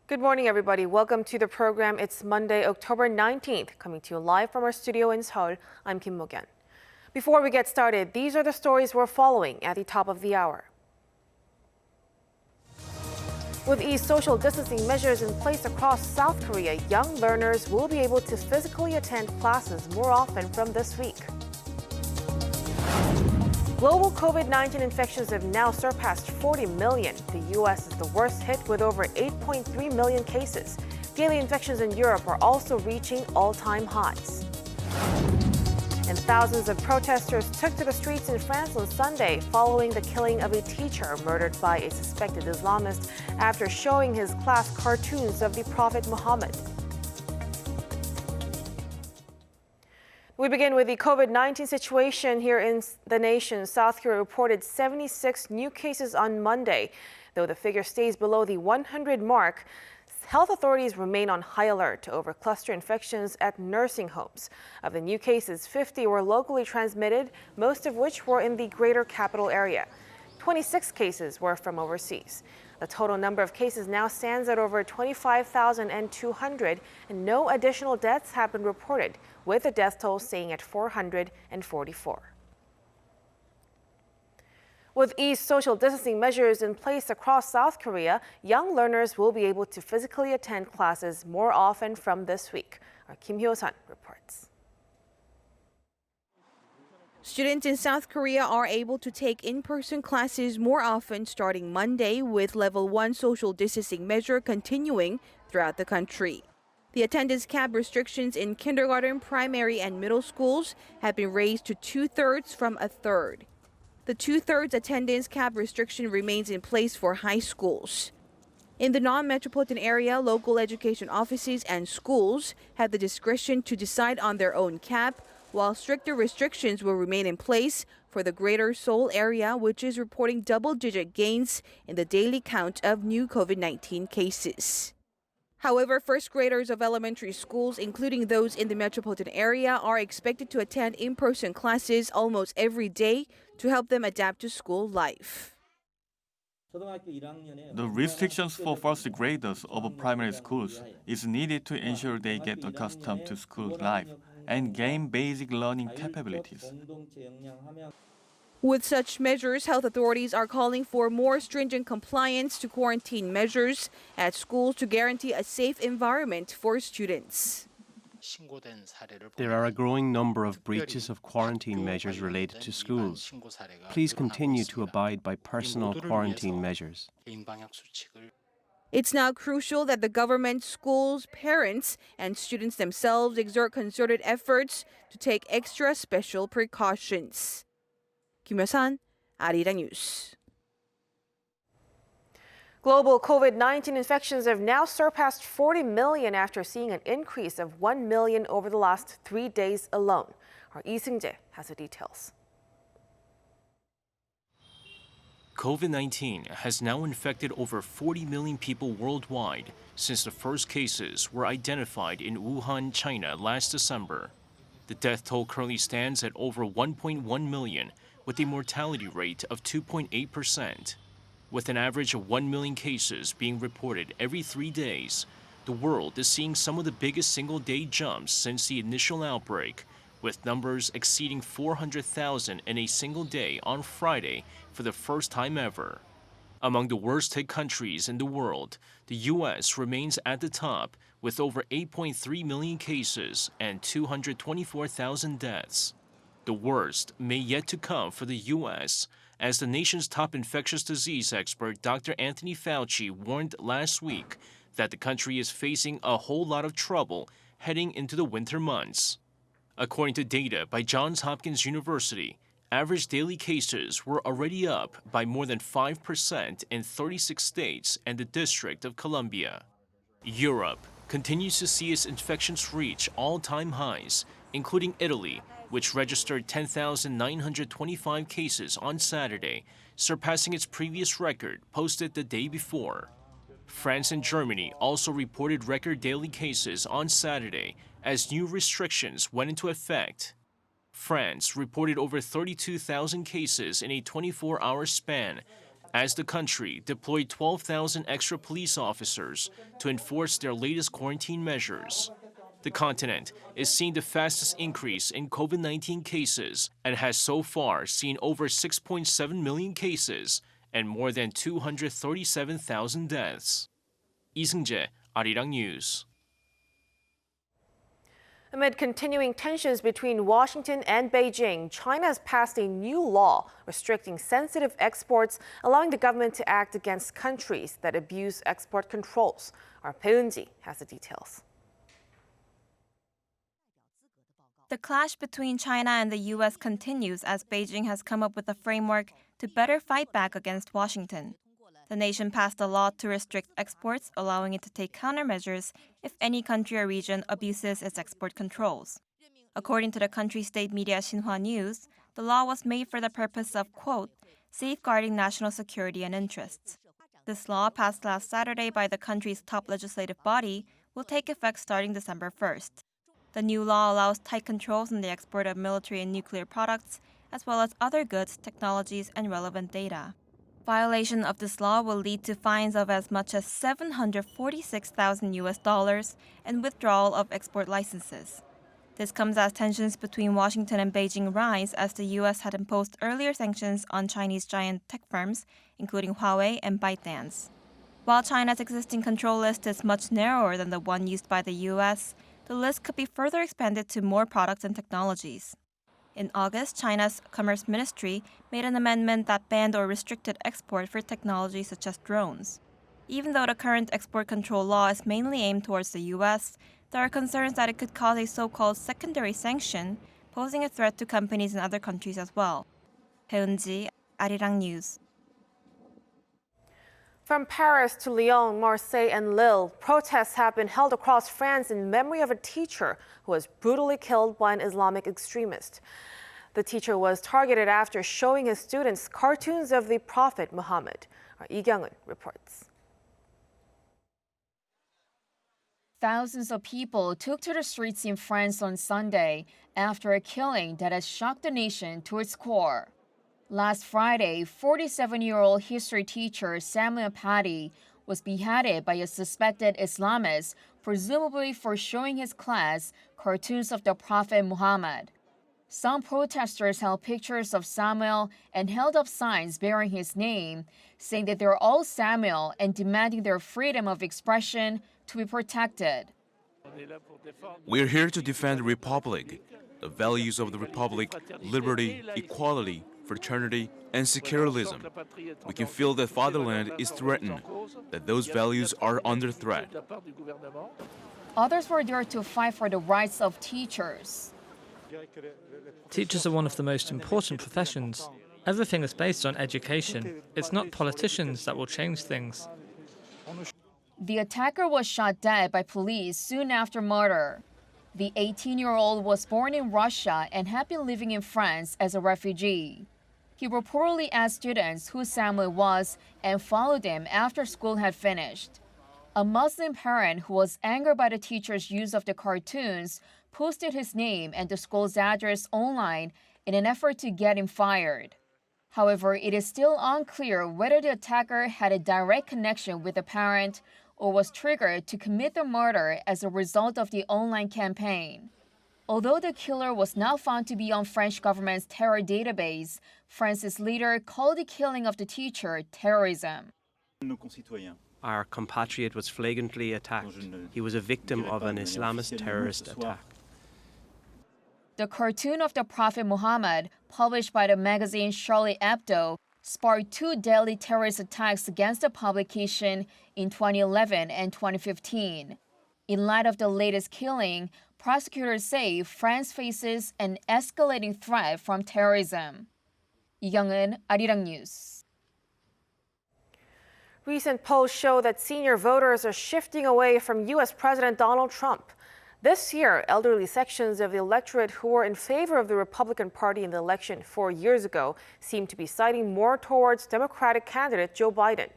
Good morning, everybody. Welcome to the program. It's Monday, October 19th, coming to you live from our studio in Seoul. I'm Kim Mo-kyun. Before we get started, these are the stories we're following at the top of the hour. With eased social distancing measures in place across South Korea, young learners will be able to physically attend classes more often from this week. Global COVID-19 infections have now surpassed 40 million. The U.S. is the worst hit with over 8.3 million cases. Daily infections in Europe are also reaching all-time highs. And thousands of protesters took to the streets in France on Sunday following the killing of a teacher murdered by a suspected Islamist after showing his class cartoons of the Prophet Muhammad. We begin with the COVID-19 situation here in the nation. South Korea reported 76 new cases on Monday. Though the figure stays below the 100 mark, health authorities remain on high alert over cluster infections at nursing homes. Of the new cases, 50 were locally transmitted, most of which were in the greater capital area. 26 cases were from overseas. The total number of cases now stands at over 25,200, and no additional deaths have been reported, with the death toll staying at 444. With eased social distancing measures in place across South Korea, young learners will be able to physically attend classes more often from this week. Our Kim Hyo-sun reports. Students in South Korea are able to take in-person classes more often starting Monday, with Level 1 social distancing measure continuing throughout the country. The attendance cap restrictions in kindergarten, primary, and middle schools have been raised to 2/3 from 1/3. The 2/3 attendance cap restriction remains in place for high schools. In the non-metropolitan area, local education offices and schools have the discretion to decide on their own cap, while stricter restrictions will remain in place for the greater Seoul area, which is reporting double-digit gains in the daily count of new COVID-19 cases. However, first graders of elementary schools, including those in the metropolitan area, are expected to attend in-person classes almost every day to help them adapt to school life. The restrictions for first graders of primary schools is needed to ensure they get accustomed to school life and gain basic learning capabilities. With such measures, health authorities are calling for more stringent compliance to quarantine measures at schools to guarantee a safe environment for students. There are a growing number of breaches of quarantine measures related to schools. Please continue to abide by personal quarantine measures. It's now crucial that the government, schools, parents, and students themselves exert concerted efforts to take extra special precautions. Kim Hyo-sun, Arirang News. Global COVID-19 infections have now surpassed 40 million after seeing an increase of 1 million over the last 3 days alone. Our Lee Seung-jae has the details. COVID-19 has now infected over 40 million people worldwide since the first cases were identified in Wuhan, China last December. The death toll currently stands at over 1.1 million, with a mortality rate of 2.8%. With an average of 1 million cases being reported every 3 days, the world is seeing some of the biggest single-day jumps since the initial outbreak, with numbers exceeding 400,000 in a single day on Friday for the first time ever. Among the worst-hit countries in the world, the U.S. remains at the top with over 8.3 million cases and 224,000 deaths. The worst may yet to come for the U.S., as the nation's top infectious disease expert Dr. Anthony Fauci warned last week that the country is facing a whole lot of trouble heading into the winter months. According to data by Johns Hopkins University, average daily cases were already up by more than 5% in 36 states and the District of Columbia. Europe continues to see its infections reach all-time highs, including Italy, which registered 10,925 cases on Saturday, surpassing its previous record posted the day before. France and Germany also reported record daily cases on Saturday as new restrictions went into effect. France reported over 32,000 cases in a 24-hour span, as the country deployed 12,000 extra police officers to enforce their latest quarantine measures. The continent is seeing the fastest increase in COVID-19 cases and has so far seen over 6.7 million cases and more than 237,000 deaths. Lee Seung-jae, Arirang News. Amid continuing tensions between Washington and Beijing, China has passed a new law restricting sensitive exports, allowing the government to act against countries that abuse export controls. Our Heung-min has the details. The clash between China and the U.S. continues as Beijing has come up with a framework to better fight back against Washington. The nation passed a law to restrict exports, allowing it to take countermeasures if any country or region abuses its export controls. According to the country's state media Xinhua News, the law was made for the purpose of, quote, safeguarding national security and interests. This law, passed last Saturday by the country's top legislative body, will take effect starting December 1st. The new law allows tight controls on the export of military and nuclear products, as well as other goods, technologies, and relevant data. Violation of this law will lead to fines of as much as $746,000 and withdrawal of export licenses. This comes as tensions between Washington and Beijing rise as the U.S. had imposed earlier sanctions on Chinese giant tech firms, including Huawei and ByteDance. While China's existing control list is much narrower than the one used by the U.S., the list could be further expanded to more products and technologies. In August, China's Commerce Ministry made an amendment that banned or restricted export for technology such as drones. Even though the current export control law is mainly aimed towards the U.S., there are concerns that it could cause a so-called secondary sanction, posing a threat to companies in other countries as well. Heung-min, Arirang News. From Paris to Lyon, Marseille, and Lille, protests have been held across France in memory of a teacher who was brutally killed by an Islamic extremist. The teacher was targeted after showing his students cartoons of the Prophet Muhammad. Our Lee Kyung-eun reports. Thousands of people took to the streets in France on Sunday after a killing that has shocked the nation to its core. Last Friday, 47-year-old history teacher Samuel Paty was beheaded by a suspected Islamist, presumably for showing his class cartoons of the Prophet Muhammad. Some protesters held pictures of Samuel and held up signs bearing his name, saying that they're all Samuel and demanding their freedom of expression to be protected. We're here to defend the Republic, the values of the Republic, liberty, equality, fraternity, and secularism. We can feel that fatherland is threatened, that those values are under threat. Others were there to fight for the rights of teachers. Teachers are one of the most important professions. Everything is based on education. It's not politicians that will change things. The attacker was shot dead by police soon after murder. The 18-year-old was born in Russia and had been living in France as a refugee. He reportedly asked students who Samuel was and followed him after school had finished. A Muslim parent who was angered by the teacher's use of the cartoons posted his name and the school's address online in an effort to get him fired. However, it is still unclear whether the attacker had a direct connection with the parent or was triggered to commit the murder as a result of the online campaign. Although the killer was not found to be on French government's terror database, France's leader called the killing of the teacher terrorism. Our compatriot was flagrantly attacked. He was a victim of an Islamist terrorist attack. The cartoon of the Prophet Muhammad, published by the magazine Charlie Hebdo, sparked two deadly terrorist attacks against the publication in 2011 and 2015. In light of the latest killing, prosecutors say France faces an escalating threat from terrorism. Lee Kyung-eun, Arirang News. Recent polls show that senior voters are shifting away from U.S. President Donald Trump. This year, elderly sections of the electorate who were in favor of the Republican Party in the election 4 years ago seem to be siding more towards Democratic candidate Joe Biden.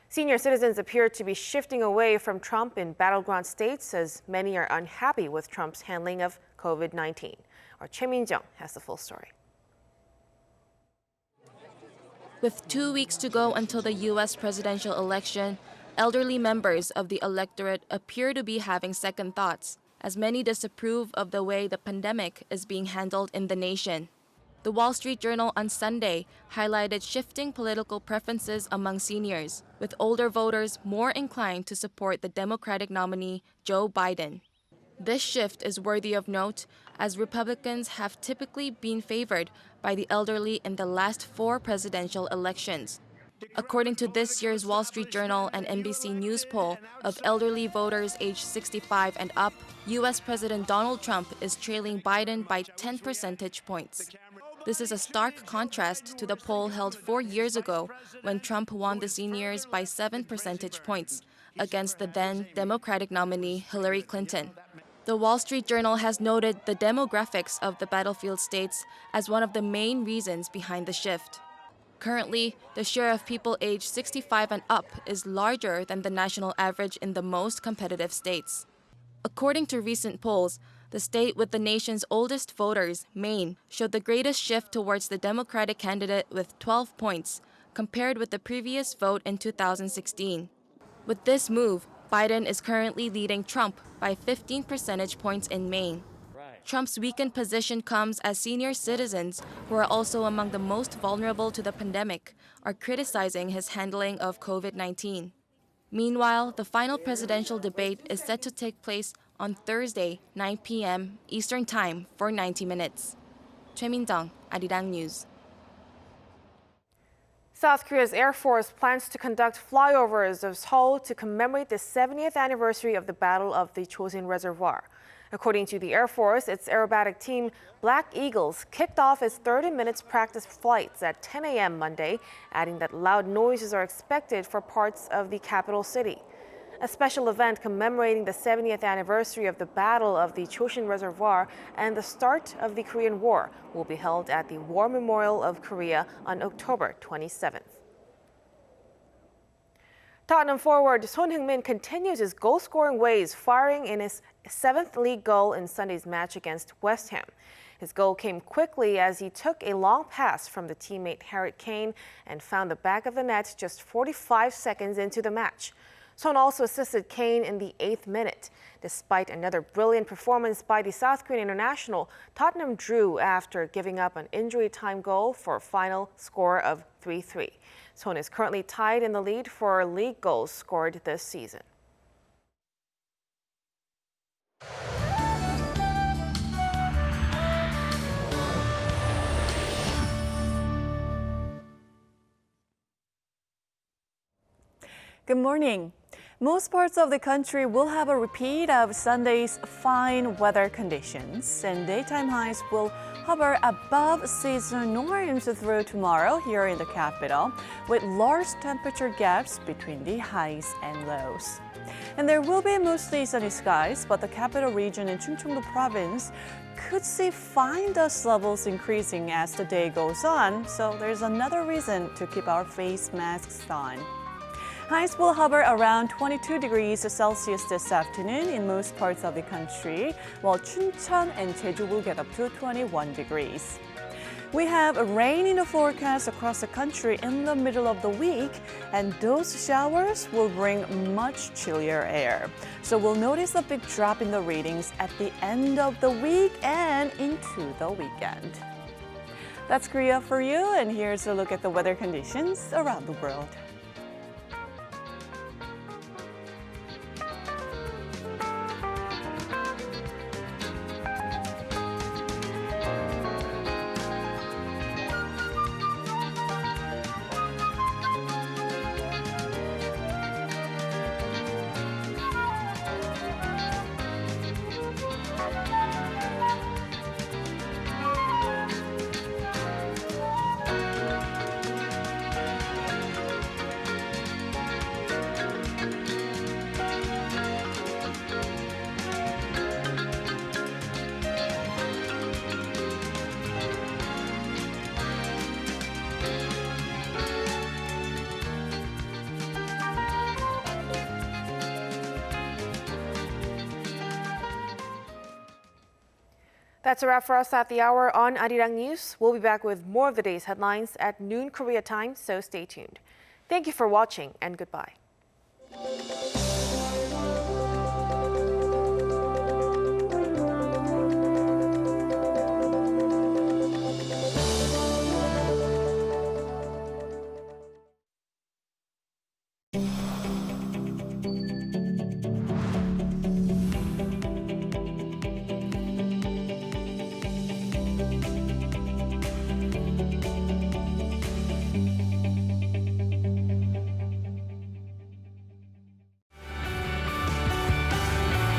Senior citizens appear to be shifting away from Trump in battleground states as many are unhappy with Trump's handling of COVID-19. Our Choi Min-jung has the full story. With 2 weeks to go until the U.S. presidential election, elderly members of the electorate appear to be having second thoughts, as many disapprove of the way the pandemic is being handled in the nation. The Wall Street Journal on Sunday highlighted shifting political preferences among seniors, with older voters more inclined to support the Democratic nominee Joe Biden. This shift is worthy of note, as Republicans have typically been favored by the elderly in the last 4 presidential elections. According to this year's Wall Street Journal and NBC News poll of elderly voters aged 65 and up, U.S. President Donald Trump is trailing Biden by 10 percentage points. This is a stark contrast to the poll held 4 years ago when Trump won the seniors by 7 percentage points against the then Democratic nominee Hillary Clinton. The Wall Street Journal has noted the demographics of the battlefield states as one of the main reasons behind the shift. Currently, the share of people aged 65 and up is larger than the national average in the most competitive states. According to recent polls, the state with the nation's oldest voters, Maine, showed the greatest shift towards the Democratic candidate with 12 points, compared with the previous vote in 2016. With this move, Biden is currently leading Trump by 15 percentage points in Maine. Trump's weakened position comes as senior citizens, who are also among the most vulnerable to the pandemic, are criticizing his handling of COVID-19. Meanwhile, the final presidential debate is set to take place on Thursday, 9 p.m. Eastern Time for 90 minutes. Choi Min-dong, Arirang News. South Korea's Air Force plans to conduct flyovers of Seoul to commemorate the 70th anniversary of the Battle of the Chosin Reservoir. According to the Air Force, its aerobatic team, Black Eagles, kicked off its 30 minutes practice flights at 10 a.m. Monday, adding that loud noises are expected for parts of the capital city. A special event commemorating the 70th anniversary of the Battle of the Chosin Reservoir and the start of the Korean War will be held at the War Memorial of Korea on October 27th. Tottenham forward Heung-min continues his goal-scoring ways, firing in his 7th league goal in Sunday's match against West Ham. His goal came quickly as he took a long pass from the teammate Harry Kane and found the back of the net just 45 seconds into the match. Son also assisted Kane in the 8th minute. Despite another brilliant performance by the South Korean international, Tottenham drew after giving up an injury-time goal for a final score of 3-3. Son is currently tied in the lead for league goals scored this season. Good morning. Most parts of the country will have a repeat of Sunday's fine weather conditions, and daytime highs will hover above season norms through tomorrow here in the capital, with large temperature gaps between the highs and lows. And there will be mostly sunny skies, but the capital region in Chungcheong-do province could see fine dust levels increasing as the day goes on, so there's another reason to keep our face masks on. Highs will hover around 22 degrees Celsius this afternoon in most parts of the country, while Chuncheon and Jeju will get up to 21 degrees. We have rain in the forecast across the country in the middle of the week, and those showers will bring much chillier air. So we'll notice a big drop in the readings at the end of the week and into the weekend. That's Korea for you, and here's a look at the weather conditions around the world. That's a wrap for us at the hour on Arirang News. We'll be back with more of the day's headlines at noon Korea time, so stay tuned. Thank you for watching and goodbye.